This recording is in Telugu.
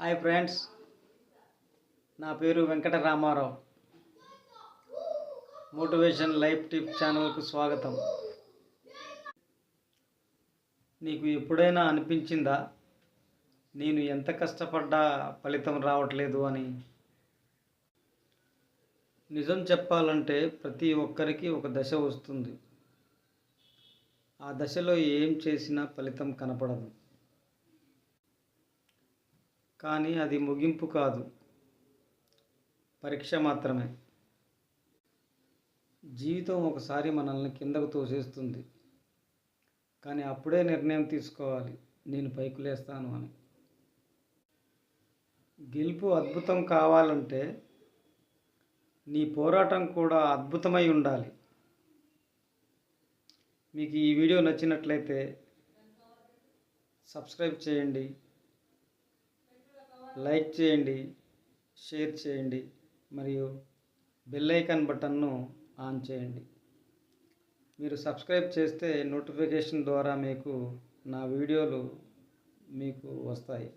హాయ్ ఫ్రెండ్స్, నా పేరు Venkata Ramarao. Motivation life tip ఛానల్కు స్వాగతం. నీకు ఎప్పుడైనా అనిపించిందా నేను ఎంత కష్టపడ్డా ఫలితం రావట్లేదు అని? నిజం చెప్పాలంటే ప్రతి ఒక్కరికి ఒక దశ వస్తుంది. ఆ దశలో ఏం చేసినా ఫలితం కనపడదు. కానీ అది ముగింపు కాదు, పరీక్ష మాత్రమే. జీవితం ఒకసారి మనల్ని కిందకు తోసేస్తుంది, కానీ అప్పుడే నిర్ణయం తీసుకోవాలి, నేను పైకి లేస్తాను అని. గెలుపు అద్భుతం కావాలంటే నీ పోరాటం కూడా అద్భుతమై ఉండాలి. మీకు ఈ వీడియో నచ్చినట్లయితే సబ్స్క్రైబ్ చేయండి, లైక్ చేయండి, షేర్ చేయండి మరియు బెల్ ఐకాన్ బటన్ను ఆన్ చేయండి. మీరు సబ్స్క్రైబ్ చేస్తే నోటిఫికేషన్ ద్వారా నా వీడియోలు మీకు వస్తాయి.